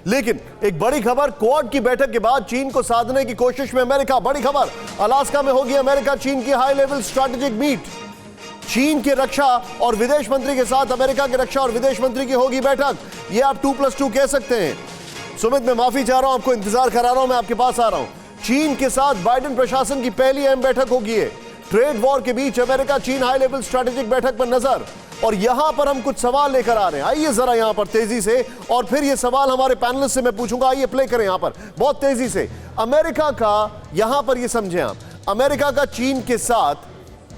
लेकिन एक बड़ी खबर, क्वाड की बैठक के बाद चीन को साधने की कोशिश में अमेरिका। बड़ी खबर, अलास्का में होगी अमेरिका चीन की हाई लेवल स्ट्रैटेजिक मीट। चीन के रक्षा और विदेश मंत्री के साथ अमेरिका के रक्षा और विदेश मंत्री की होगी बैठक। यह आप 2+2 कह सकते हैं। सुमित, मैं माफी चाह रहा हूं, आपको इंतजार करा रहा हूं, मैं आपके पास आ रहा हूं। चीन के साथ बाइडेन प्रशासन की पहली अहम बैठक होगी। ट्रेड वॉर के बीच अमेरिका चीन हाई लेवल स्ट्रैटेजिक बैठक पर नजर। और यहां पर हम कुछ सवाल लेकर आ रहे हैं। आइए जरा यहां पर तेजी से, और फिर ये सवाल हमारे पैनलिस्ट से मैं पूछूंगा। आइए प्ले करें यहां पर बहुत तेजी से। अमेरिका का यहां पर ये समझें आप, अमेरिका का चीन के साथ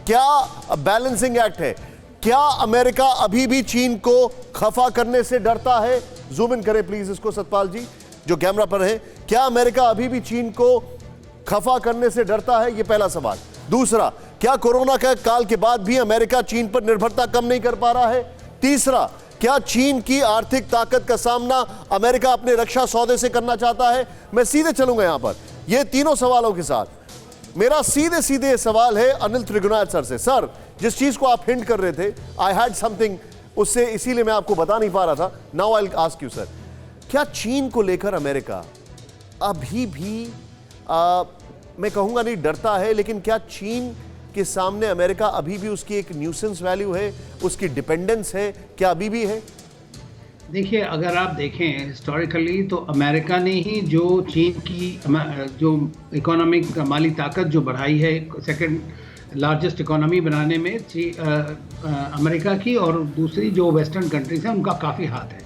क्या बैलेंसिंग एक्ट है? क्या अमेरिका अभी भी चीन को खफा करने से डरता है? जूम इन करें प्लीज इसको सतपाल जी, जो कैमरा पर है। क्या अमेरिका अभी भी चीन को खफा करने से डरता है? यह पहला सवाल। दूसरा, क्या कोरोना के काल के बाद भी अमेरिका चीन पर निर्भरता कम नहीं कर पा रहा है? तीसरा, क्या चीन की आर्थिक ताकत का सामना अमेरिका अपने रक्षा सौदे से करना चाहता है? मैं सीधे चलूंगा यहां पर ये तीनों सवालों के साथ। मेरा सीधे सीधे सवाल है अनिल त्रिगुनाथ सर से। सर, जिस चीज को आप हिंट कर रहे थे, आई हैड समथिंग उससे, इसीलिए मैं आपको बता नहीं पा रहा था। Now I will ask you sir, क्या चीन को लेकर अमेरिका अभी भी मैं कहूंगा नहीं डरता है, लेकिन क्या चीन के सामने अमेरिका अभी भी उसकी एक न्यूसेंस वैल्यू है, उसकी डिपेंडेंस है, क्या अभी भी है? देखिए, अगर आप देखें हिस्टोरिकली तो अमेरिका ने ही जो चीन की जो इकोनॉमिक माली ताकत जो बढ़ाई है, सेकंड लार्जेस्ट इकोनॉमी बनाने में अमेरिका की और दूसरी जो वेस्टर्न कंट्रीज हैं उनका काफ़ी हाथ है।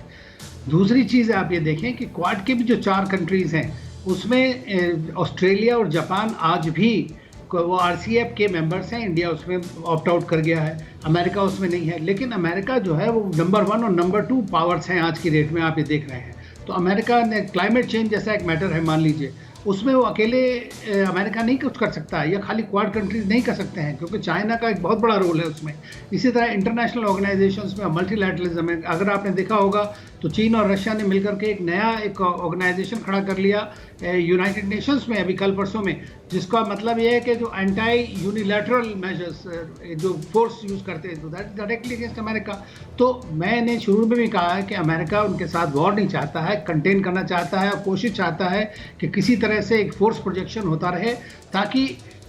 दूसरी चीज़ आप ये देखें कि क्वाड के भी जो 4 कंट्रीज़ हैं उसमें ऑस्ट्रेलिया और जापान आज भी वो RCEP के मेंबर्स हैं। इंडिया उसमें ऑप्ट आउट कर गया है, अमेरिका उसमें नहीं है। लेकिन अमेरिका जो है वो नंबर 1 और नंबर 2 पावर्स हैं आज की डेट में, आप ये देख रहे हैं। तो अमेरिका ने क्लाइमेट चेंज जैसा एक मैटर है, मान लीजिए, उसमें वो अकेले अमेरिका नहीं कुछ कर सकता है, या खाली क्वाड कंट्रीज नहीं कर सकते हैं, क्योंकि चाइना का एक बहुत बड़ा रोल है उसमें। इसी तरह इंटरनेशनल ऑर्गेनाइजेशंस में मल्टीलैटरलिज्म है। अगर आपने देखा होगा तो चीन और रशिया ने मिलकर के एक नया ऑर्गेनाइजेशन खड़ा कर लिया यूनाइटेड नेशंस में अभी कल परसों में, जिसका मतलब ये है कि जो एंटी यूनिलैटरल मेजर्स जो फोर्स यूज करते हैं, तो दैट डायरेक्टली अगेंस्ट अमेरिका। तो मैंने शुरू में भी कहा है कि अमेरिका उनके साथ वॉर नहीं चाहता है, कंटेन करना चाहता है, और कोशिश चाहता है कि किसी तरह से एक फोर्स प्रोजेक्शन होता रहे, ताकि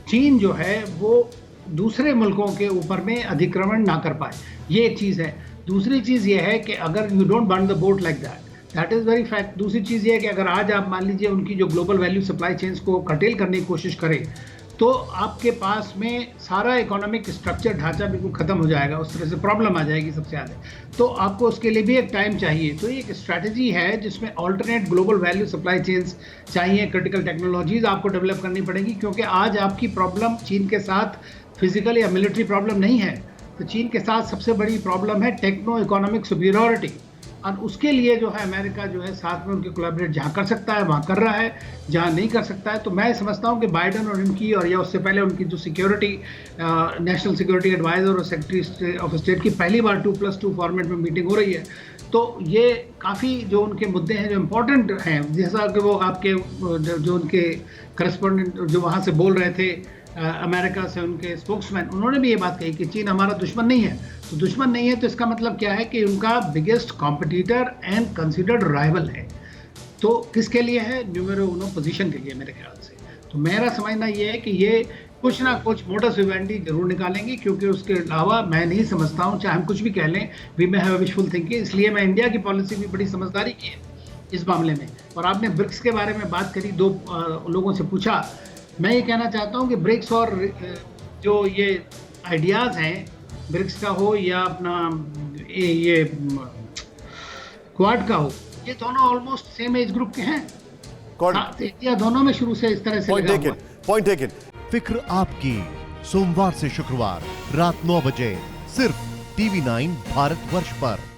चीन जो है वो दूसरे मुल्कों के ऊपर में अधिक्रमण ना कर पाए। ये एक चीज़ है। दूसरी चीज़ ये है कि अगर you don't burn the boat like that is very fact. दूसरी चीज़ ये है कि अगर आज आप मान लीजिए उनकी जो ग्लोबल वैल्यू सप्लाई चेन्स को कर्टेल करने की कोशिश करें, तो आपके पास में सारा इकोनॉमिक स्ट्रक्चर ढांचा बिल्कुल ख़त्म हो जाएगा, उस तरह से प्रॉब्लम आ जाएगी सबसे ज़्यादा। तो आपको उसके लिए भी एक टाइम चाहिए। तो एक स्ट्रैटेजी है जिसमें alternate global value supply chains चाहिए, क्रिटिकल टेक्नोलॉजीज आपको डेवलप करनी पड़ेगी, क्योंकि आज आपकी प्रॉब्लम चीन के साथ फिजिकल या मिलिट्री प्रॉब्लम नहीं है। तो चीन के साथ सबसे बड़ी प्रॉब्लम है टेक्नो इकोनॉमिक सुपीरियरिटी, और उसके लिए जो है अमेरिका जो है साथ में उनके कोलैबोरेट जहाँ कर सकता है वहाँ कर रहा है, जहाँ नहीं कर सकता है। तो मैं समझता हूँ कि बाइडेन और इनकी, और या उससे पहले उनकी जो सिक्योरिटी नेशनल सिक्योरिटी एडवाइजर और सेक्रेटरी ऑफ स्टेट की पहली बार 2+2 फॉर्मेट में मीटिंग हो रही है। तो ये काफ़ी जो उनके मुद्दे हैं जो इम्पोर्टेंट हैं, जैसा कि वो आपके जो उनके करस्पॉन्डेंट जो वहाँ से बोल रहे थे अमेरिका से, उनके स्पोक्समैन, उन्होंने भी ये बात कही कि चीन हमारा दुश्मन नहीं है। तो दुश्मन नहीं है तो इसका मतलब क्या है कि उनका biggest competitor and considered rival है। तो किसके लिए है? न्यूमेरो उनो पोजीशन के लिए मेरे ख्याल से। तो मेरा समझना ये है कि ये कुछ ना कुछ मोडस विवेंडी जरूर निकालेंगे, क्योंकि उसके अलावा मैं नहीं समझता हूँ, चाहे हम कुछ भी कह लें, we may have a wishful thinking. इसलिए मैं इंडिया की पॉलिसी भी बड़ी समझदारी की है इस मामले में। और आपने ब्रिक्स के बारे में बात करी, 2 लोगों से पूछा। मैं ये कहना चाहता हूँ कि ब्रिक्स और जो ये आइडियाज़ हैं, ब्रिक्स का हो या अपना ये क्वाड का हो, ये दोनों ऑलमोस्ट सेम एज ग्रुप के हैं। इंडिया दोनों में शुरू से इस तरह से लगा हुआ है। Point taken. फिक्र आपकी, सोमवार से शुक्रवार रात 9 बजे सिर्फ TV9 भारतवर्ष पर।